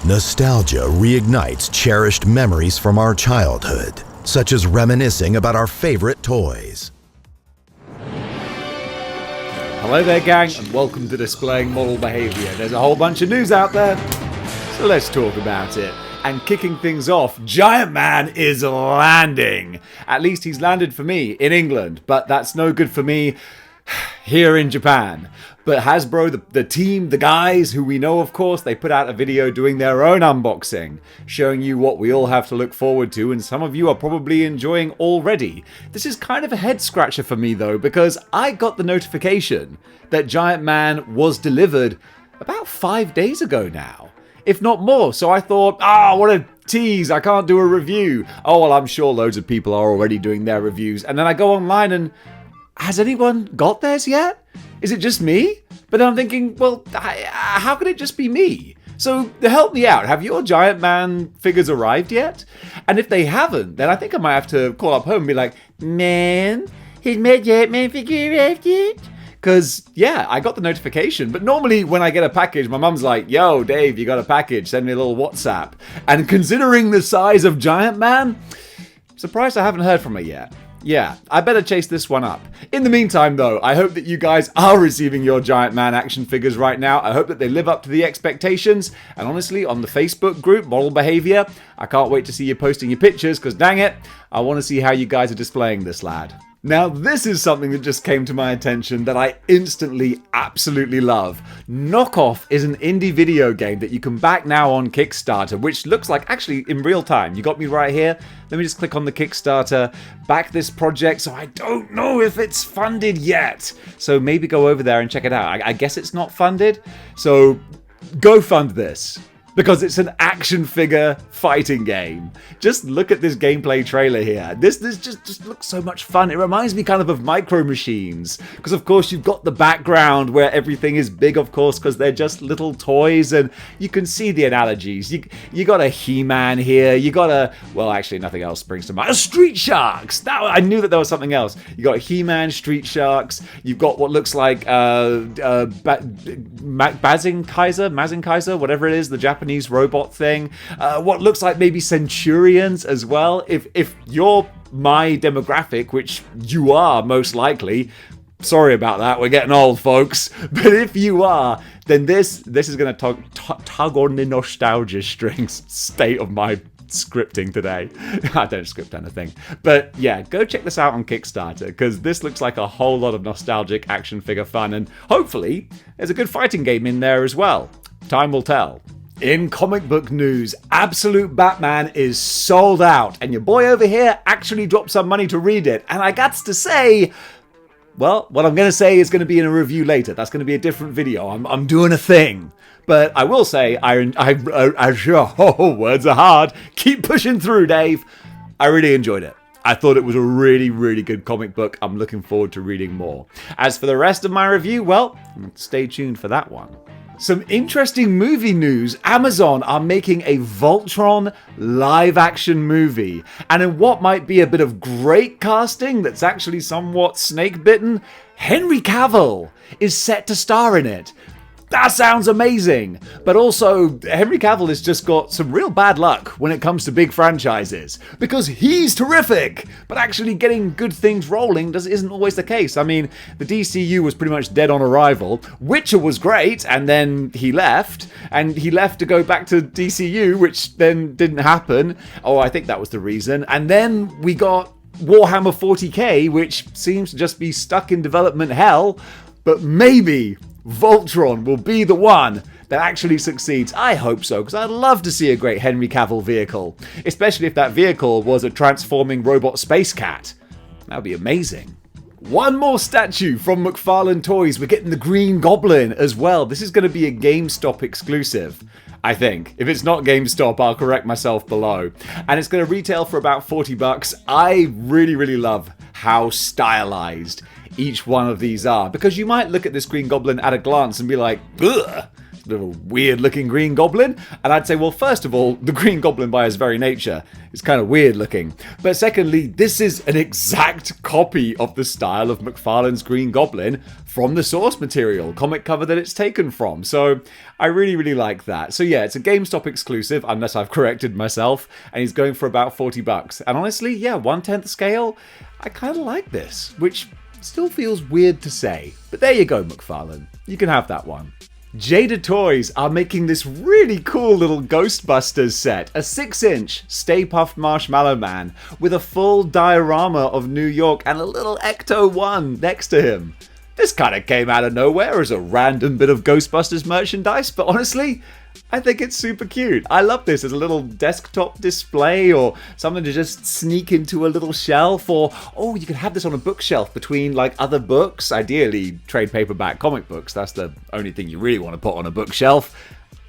Nostalgia reignites cherished memories from our childhood, such as reminiscing about our favorite toys. Hello there, gang, and welcome to Displaying-Model-Behaviour. There's a whole bunch of news out there, so let's talk about it. And kicking things off, Giant Man is landing. At least he's landed for me in England, but that's no good for me here in Japan. But Hasbro, the team, the guys who we know, of course, they put out a video doing their own unboxing, showing you what we all have to look forward to, and some of you are probably enjoying already. This is kind of a head scratcher for me though, because I got the notification that Giant Man was delivered about 5 days ago now, if not more. So I thought, what a tease, I can't do a review. Oh, well, I'm sure loads of people are already doing their reviews. And then I go online and, has anyone got theirs yet? Is it just me? But then I'm thinking, well, how could it just be me? So help me out. Have your Giant Man figures arrived yet? And if they haven't, then I think I might have to call up home and be like, man, has my Giant Man figure arrived yet? Because, yeah, I got the notification. But normally when I get a package, my mum's like, yo, Dave, you got a package. Send me a little WhatsApp. And considering the size of Giant Man, surprised I haven't heard from her yet. Yeah, I better chase this one up. In the meantime, though, I hope that you guys are receiving your Giant Man action figures right now. I hope that they live up to the expectations. And honestly, on the Facebook group, Model Behaviour, I can't wait to see you posting your pictures, because dang it, I want to see how you guys are displaying this lad. Now, this is something that just came to my attention that I instantly absolutely love. Knockoff is an indie video game that you can back now on Kickstarter, which looks like actually in real time. You got me right here. Let me just click on the Kickstarter, back this project. So I don't know if it's funded yet. So maybe go over there and check it out. I guess it's not funded. So go fund this, because it's an action figure fighting game. Just look at this gameplay trailer here. This just looks so much fun. It reminds me kind of Micro Machines, because of course you've got the background where everything is big, of course, because they're just little toys, and you can see the analogies. You got a He-Man here. You got a, well, actually nothing else springs to mind. A Street Sharks. I knew that there was something else. You got He-Man, Street Sharks. You've got what looks like Mazinkaiser, whatever it is, the Japanese robot thing. What looks like maybe Centurions as well. If you're my demographic, which you are most likely, sorry about that, we're getting old, folks. But if you are, then this is going to tug on the nostalgia strings. State of my scripting today. I don't script anything. But yeah, go check this out on Kickstarter, because this looks like a whole lot of nostalgic action figure fun, and hopefully there's a good fighting game in there as well. Time will tell. In comic book news, Absolute Batman is sold out, and your boy over here actually dropped some money to read it, and I got to say, well, what I'm going to say is going to be in a review later. That's going to be a different video. I'm doing a thing. But I will say, words are hard. Keep pushing through, Dave. I really enjoyed it. I thought it was a really, really good comic book. I'm looking forward to reading more. As for the rest of my review, well, stay tuned for that one. Some interesting movie news. Amazon are making a Voltron live-action movie. And in what might be a bit of great casting that's actually somewhat snake-bitten, Henry Cavill is set to star in it. That sounds amazing. But also, Henry Cavill has just got some real bad luck when it comes to big franchises, because he's terrific, but actually getting good things rolling isn't always the case. I mean, the DCU was pretty much dead on arrival. Witcher was great, and then he left to go back to DCU, which then didn't happen. Oh, I think that was the reason. And then we got Warhammer 40k, which seems to just be stuck in development hell, but maybe Voltron will be the one that actually succeeds. I hope so, because I'd love to see a great Henry Cavill vehicle, especially if that vehicle was a transforming robot space cat. That would be amazing. One more statue from McFarlane Toys. We're getting the Green Goblin as well. This is going to be a GameStop exclusive, I think. If it's not GameStop, I'll correct myself below. And it's going to retail for about $40. I really, really love how stylized each one of these are, because you might look at this Green Goblin at a glance and be like, ugh, little weird-looking Green Goblin. And I'd say, well, first of all, the Green Goblin by his very nature is kind of weird-looking. But secondly, this is an exact copy of the style of McFarlane's Green Goblin from the source material, comic cover that it's taken from. So I really, really like that. So yeah, it's a GameStop exclusive, unless I've corrected myself, and he's going for about $40. And honestly, yeah, 1/10 scale, I kind of like this, which still feels weird to say. But there you go, McFarlane. You can have that one. Jada Toys are making this really cool little Ghostbusters set, a 6-inch Stay Puft Marshmallow Man with a full diorama of New York and a little Ecto-1 next to him. This kind of came out of nowhere as a random bit of Ghostbusters merchandise, but honestly, I think it's super cute. I love this as a little desktop display or something to just sneak into a little shelf, or, oh, you could have this on a bookshelf between like other books, ideally trade paperback comic books. That's the only thing you really want to put on a bookshelf.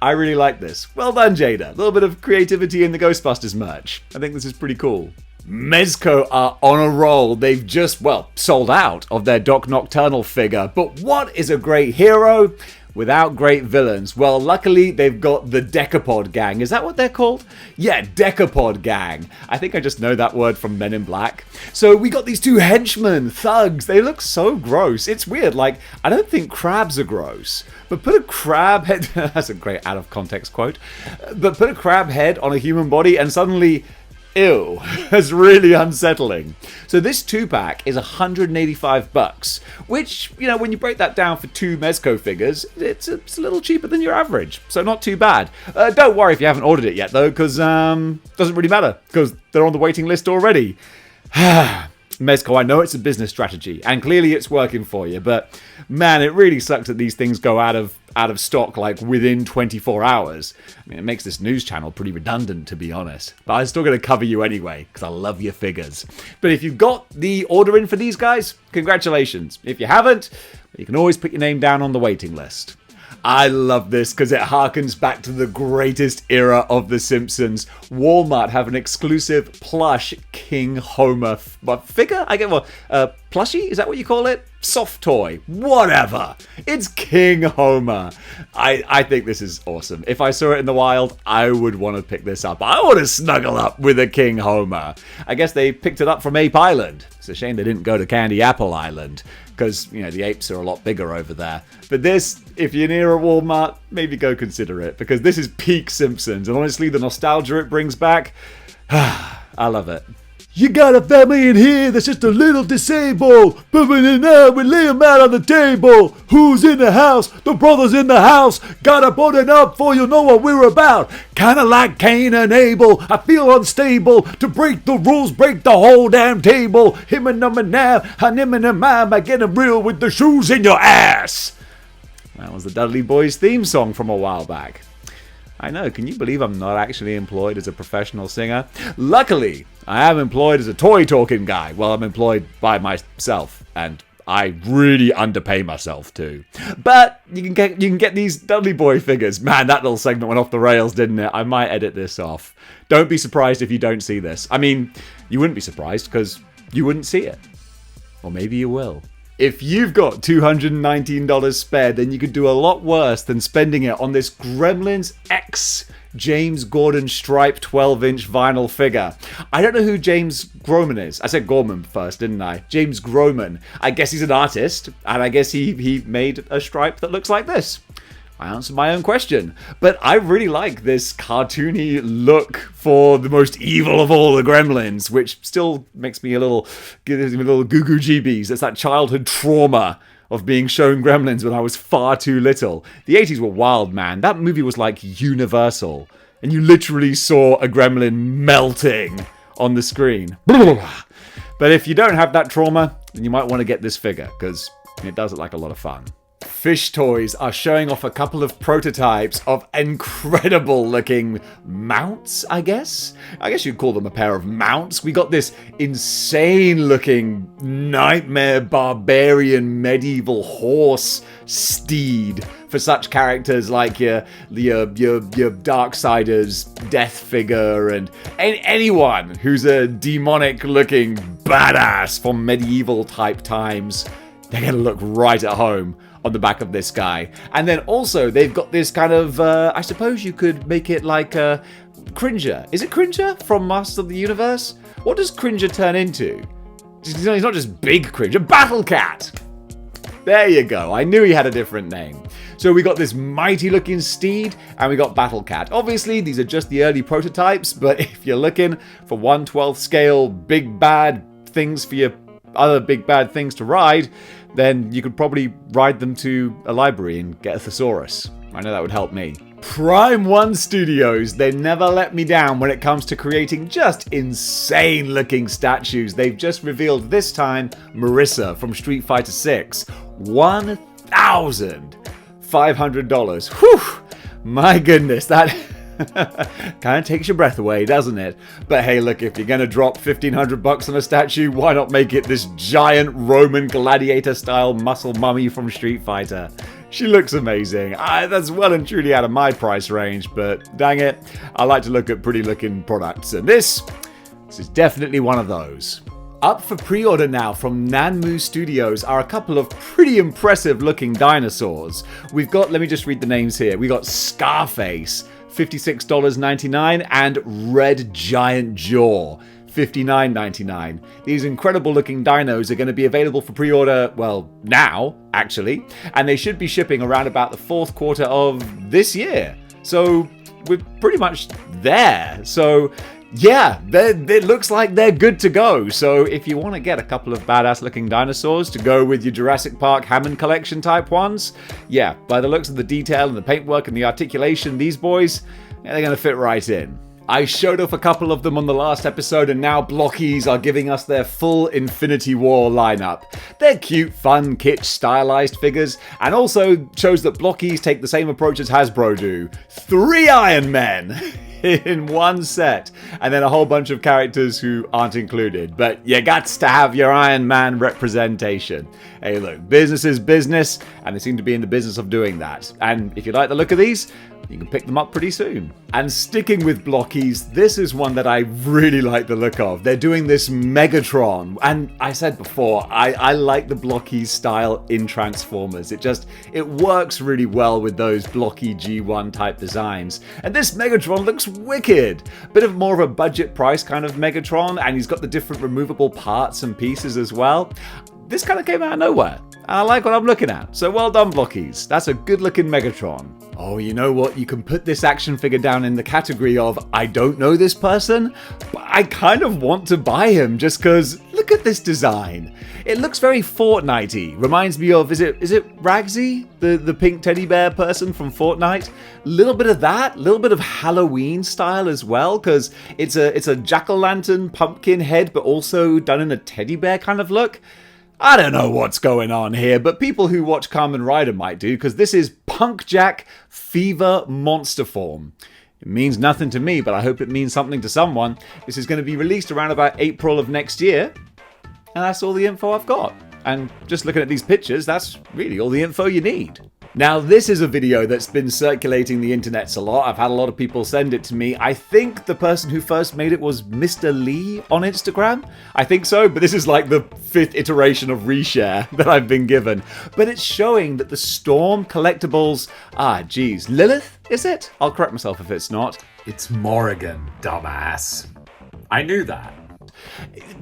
I really like this. Well done, Jada. A little bit of creativity in the Ghostbusters merch. I think this is pretty cool. Mezco are on a roll. They've just, well, sold out of their Doc Nocturnal figure. But what is a great hero without great villains? Well, luckily, they've got the Decapod Gang. Is that what they're called? Yeah, Decapod Gang. I think I just know that word from Men in Black. So we got these two henchmen, thugs. They look so gross. It's weird. Like, I don't think crabs are gross. But put a crab head... That's a great out-of-context quote. But put a crab head on a human body and suddenly... ew, that's really unsettling. So this 2-pack is $185, which, you know, when you break that down for 2 Mezco figures, it's a little cheaper than your average, so not too bad. Don't worry if you haven't ordered it yet, though, because doesn't really matter, because they're on the waiting list already. Mezco, I know it's a business strategy, and clearly it's working for you, but man, it really sucks that these things go out of stock like within 24 hours. I mean, it makes this news channel pretty redundant, to be honest. But I'm still going to cover you anyway, because I love your figures. But if you've got the order in for these guys, congratulations. If you haven't, you can always put your name down on the waiting list. I love this because it harkens back to the greatest era of The Simpsons. Walmart have an exclusive plush King Homer figure? I get what? Plushie? Is that what you call it? Soft toy. Whatever. It's King Homer. I think this is awesome. If I saw it in the wild, I would want to pick this up. I want to snuggle up with a King Homer. I guess they picked it up from Ape Island. It's a shame they didn't go to Candy Apple Island, because, you know, the apes are a lot bigger over there. But this, if you're near a Walmart, maybe go consider it, because this is peak Simpsons, and honestly, the nostalgia it brings back, I love it. You got a family in here that's just a little disabled. Moving in there, we lay them out on the table. Who's in the house? The brothers in the house. Gotta put it up for you know what we're about. Kinda like Cain and Abel. I feel unstable. To break the rules, break the whole damn table. Him and number now, and him and mine. I get him real with the shoes in your ass. That was the Dudley Boys theme song from a while back. I know, can you believe I'm not actually employed as a professional singer? Luckily, I am employed as a toy-talking guy. Well, I'm employed by myself, and I really underpay myself too. But you can get these Dudley Boy figures. Man, that little segment went off the rails, didn't it? I might edit this off. Don't be surprised if you don't see this. I mean, you wouldn't be surprised, because you wouldn't see it. Or maybe you will. If you've got $219 spare, then you could do a lot worse than spending it on this Gremlins X James Gordon Stripe 12-inch vinyl figure. I don't know who James Groman is. I said Gorman first, didn't I? James Groman. I guess he's an artist, and I guess he made a stripe that looks like this. I answered my own question. But I really like this cartoony look for the most evil of all the Gremlins, which still gives me a little goo-goo jeebies. It's that childhood trauma of being shown Gremlins when I was far too little. The 80s were wild, man. That movie was like Universal. And you literally saw a Gremlin melting on the screen. But if you don't have that trauma, then you might want to get this figure, because it does look like a lot of fun. Fish Toys are showing off a couple of prototypes of incredible looking mounts, I guess? I guess you'd call them a pair of mounts. We got this insane looking nightmare barbarian medieval horse steed for such characters like your Darksiders death figure and anyone who's a demonic looking badass from medieval type times. They're going to look right at home on the back of this guy. And then also they've got this kind of, I suppose you could make it like a Cringer. Is it Cringer from Masters of the Universe? What does Cringer turn into? He's not just Big Cringer, Battle Cat! There you go, I knew he had a different name. So we got this mighty looking Steed, and we got Battle Cat. Obviously, these are just the early prototypes, but if you're looking for 1/12 scale big bad things for your other big bad things to ride, then you could probably ride them to a library and get a thesaurus. I know that would help me. Prime One Studios, they never let me down when it comes to creating just insane looking statues. They've just revealed this time Marissa from Street Fighter 6. $1,500. Whew! My goodness, that kind of takes your breath away, doesn't it? But hey, look, if you're going to drop $1,500 on a statue, why not make it this giant Roman gladiator-style muscle mummy from Street Fighter? She looks amazing. That's well and truly out of my price range, but dang it, I like to look at pretty looking products, and this is definitely one of those. Up for pre-order now from Nanmu Studios are a couple of pretty impressive looking dinosaurs. We've got, let me just read the names here. We got Scarface, $56.99, and Red Giant Jaw, $59.99. These incredible looking dinos are going to be available for pre-order, well, now, actually, and they should be shipping around about the fourth quarter of this year. So we're pretty much there. So yeah, it looks like they're good to go. So if you want to get a couple of badass looking dinosaurs to go with your Jurassic Park Hammond collection type ones, yeah, by the looks of the detail and the paintwork and the articulation, these boys, yeah, they're going to fit right in. I showed off a couple of them on the last episode, and now Blockees are giving us their full Infinity War lineup. They're cute, fun, kitsch, stylized figures, and also shows that Blockees take the same approach as Hasbro do. 3 Iron Men in one set, and then a whole bunch of characters who aren't included. But you got to have your Iron Man representation. Hey look, business is business, and they seem to be in the business of doing that. And if you like the look of these, you can pick them up pretty soon. And sticking with Blockees, this is one that I really like the look of. They're doing this Megatron, and I said before, I like the Blockees style in Transformers. It works really well with those blocky G1 type designs. And this Megatron looks wicked. Bit of more of a budget price kind of Megatron, and he's got the different removable parts and pieces as well. This kind of came out of nowhere, and I like what I'm looking at. So well done, Blockees. That's a good looking Megatron. Oh, you know what? You can put this action figure down in the category of, I don't know this person, but I kind of want to buy him just because look at this design. It looks very Fortnite-y. Reminds me of, is it Ragsy? The pink teddy bear person from Fortnite? Little bit of that, little bit of Halloween style as well, because it's a jack-o'-lantern pumpkin head, but also done in a teddy bear kind of look. I don't know what's going on here, but people who watch Kamen Rider might do, because this is Punk Jack Fever Monster Form. It means nothing to me, but I hope it means something to someone. This is going to be released around about April of next year, and that's all the info I've got. And just looking at these pictures, that's really all the info you need. Now, this is a video that's been circulating the internets a lot. I've had a lot of people send it to me. I think the person who first made it was Mr. Lee on Instagram. I think so, but this is like the 5th iteration of reshare that I've been given. But it's showing that the Storm collectibles... Lilith, is it? I'll correct myself if it's not. It's Morrigan, dumbass. I knew that.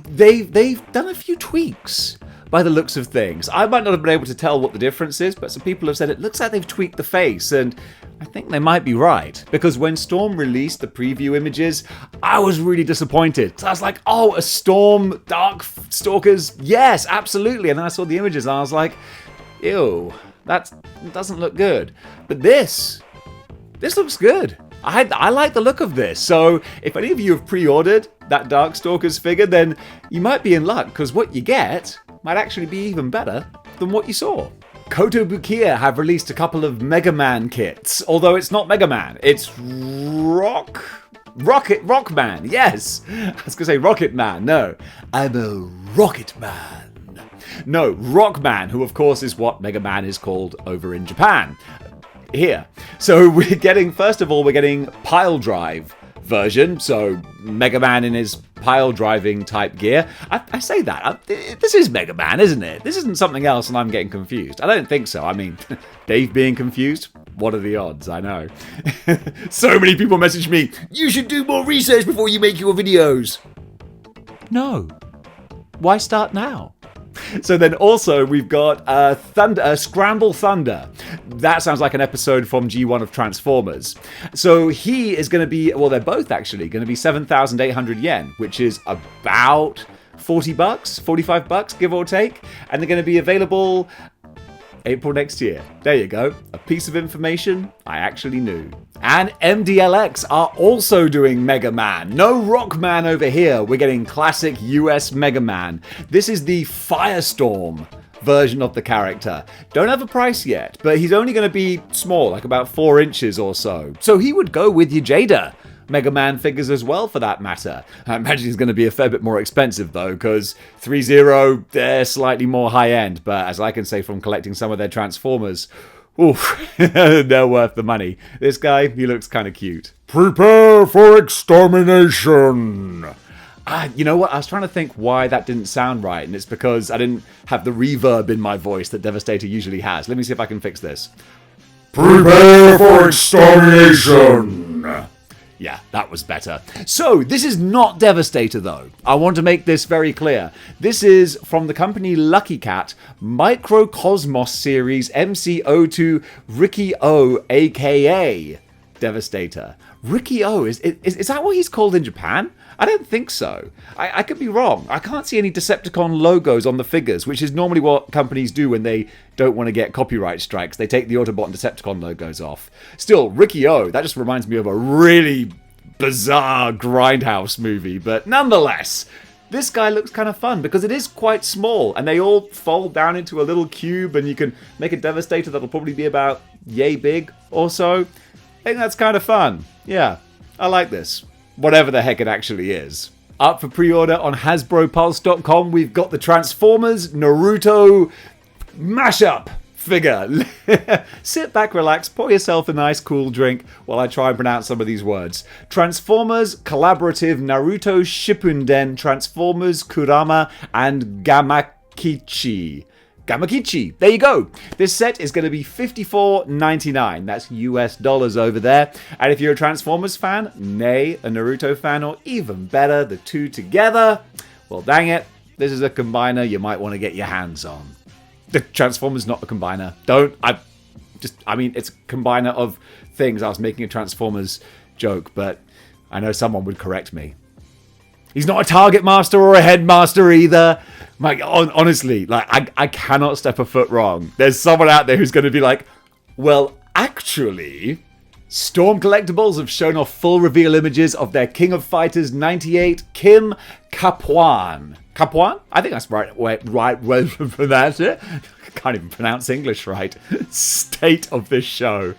They've done a few tweaks by the looks of things. I might not have been able to tell what the difference is, but some people have said it looks like they've tweaked the face, and I think they might be right. Because when Storm released the preview images, I was really disappointed. So I was like, oh, a Storm, Dark Stalkers, yes, absolutely. And then I saw the images and I was like, ew, that doesn't look good. But this looks good. I like the look of this. So if any of you have pre-ordered that Darkstalkers figure, then you might be in luck, because what you get might actually be even better than what you saw. Kotobukiya have released a couple of Mega Man kits, although it's not Mega Man, it's Rockman, yes! I was gonna say Rocket Man, no. I'm a Rocket Man. No, Rockman, who of course is what Mega Man is called over in Japan. Here. So we're getting, first of all, we're getting Pile Drive version, so Mega Man in his pile driving type gear. I say that. This is Mega Man, isn't it? This isn't something else and I'm getting confused. I don't think so. I mean, Dave being confused? What are the odds? I know. So many people message me, you should do more research before you make your videos. No. Why start now? So then also we've got Scramble Thunder. That sounds like an episode from G1 of Transformers. So he is going to be, well, they're both actually going to be 7,800 yen, which is about $40, 45 bucks, give or take. And they're going to be available April next year. There you go. A piece of information I actually knew. And MDLX are also doing Mega Man. No Rockman over here. We're getting classic US Mega Man. This is the Firestorm version of the character. Don't have a price yet, but he's only going to be small, like about 4 inches or so. So he would go with your Jada Mega Man figures as well, for that matter. I imagine he's going to be a fair bit more expensive, though, because 3-0, they're slightly more high-end, but as I can say from collecting some of their Transformers, oof, they're worth the money. This guy, he looks kind of cute. Prepare for extermination! You know what? I was trying to think why that didn't sound right, and it's because I didn't have the reverb in my voice that Devastator usually has. Let me see if I can fix this. Prepare for extermination! Yeah, that was better. So, this is not Devastator, though. I want to make this very clear. This is from the company Lucky Cat, Microcosmos Series MC02 Ricky O, a.k.a. Devastator. Ricky O, is that what he's called in Japan? I don't think so. I could be wrong. I can't see any Decepticon logos on the figures, which is normally what companies do when they don't want to get copyright strikes. They take the Autobot and Decepticon logos off. Still, Ricky O, that just reminds me of a really bizarre Grindhouse movie, but nonetheless, this guy looks kind of fun because it is quite small and they all fold down into a little cube and you can make a Devastator that'll probably be about yay big or so. I think that's kind of fun. Yeah, I like this. Whatever the heck it actually is. Up for pre-order on HasbroPulse.com, we've got the Transformers Naruto mashup figure. Sit back, relax, pour yourself a nice cool drink while I try and pronounce some of these words. Transformers Collaborative Naruto Shippuden Transformers Kurama and Gamakichi. Gamakichi. There you go. This set is going to be $54.99. That's US dollars over there. And if you're a Transformers fan, nay, a Naruto fan, or even better, the two together, well, dang it, this is a combiner you might want to get your hands on. The Transformers not a combiner. I mean, it's a combiner of things. I was making a Transformers joke, but I know someone would correct me. He's not a target master or a headmaster either. Like, honestly, like I cannot step a foot wrong. There's someone out there who's going to be like, well, actually, Storm Collectibles have shown off full reveal images of their King of Fighters 98 Kim Kapuan. Kapuan? I think that's right. Right for that. I can't even pronounce English right. State of this show.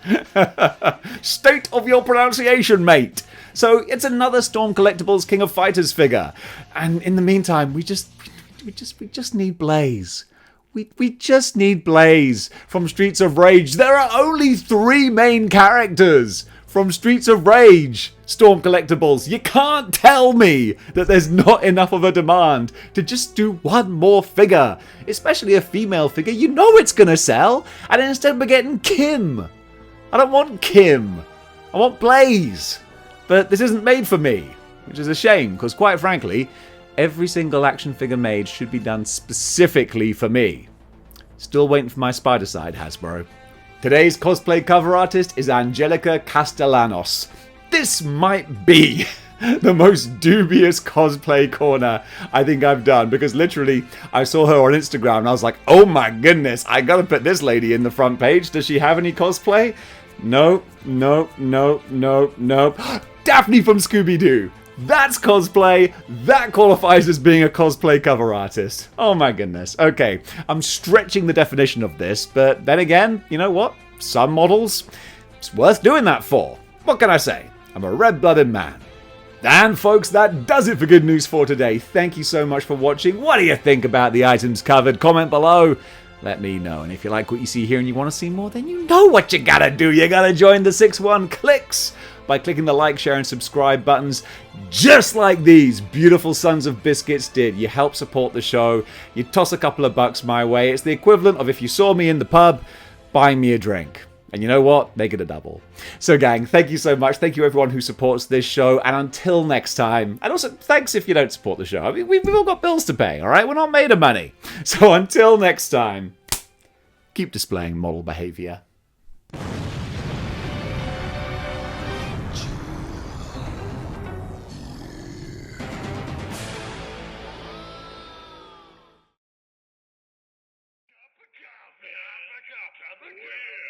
State of your pronunciation, mate. So it's another Storm Collectibles King of Fighters figure. And in the meantime, we just need Blaze. We just need Blaze from Streets of Rage. There are only 3 main characters from Streets of Rage Storm Collectibles. You can't tell me that there's not enough of a demand to just do one more figure. Especially a female figure. You know it's gonna sell. And instead we're getting Kim. I don't want Kim. I want Blaze. But this isn't made for me, which is a shame, because quite frankly, every single action figure made should be done specifically for me. Still waiting for my spider side, Hasbro. Today's cosplay cover artist is Angelica Castellanos. This might be the most dubious cosplay corner I think I've done, because literally I saw her on Instagram and I was like, oh my goodness, I gotta put this lady in the front page. Does she have any cosplay? Nope. Daphne from Scooby-Doo. That's cosplay. That qualifies as being a cosplay cover artist. Oh my goodness. Okay, I'm stretching the definition of this, but then again, you know what? Some models, it's worth doing that for. What can I say? I'm a red-blooded man. And folks, that does it for Good News for today. Thank you so much for watching. What do you think about the items covered? Comment below. Let me know. And if you like what you see here and you want to see more, then you know what you gotta do. You gotta join the 6-1 Clicks by clicking the like, share, and subscribe buttons, just like these beautiful sons of biscuits did. You help support the show. You toss a couple of bucks my way. It's the equivalent of if you saw me in the pub, buying me a drink. And you know what? They get a double. So gang, thank you so much. Thank you everyone who supports this show. And until next time, and also thanks if you don't support the show. I mean, we've all got bills to pay, all right? We're not made of money. So until next time, keep displaying model behavior. Weird.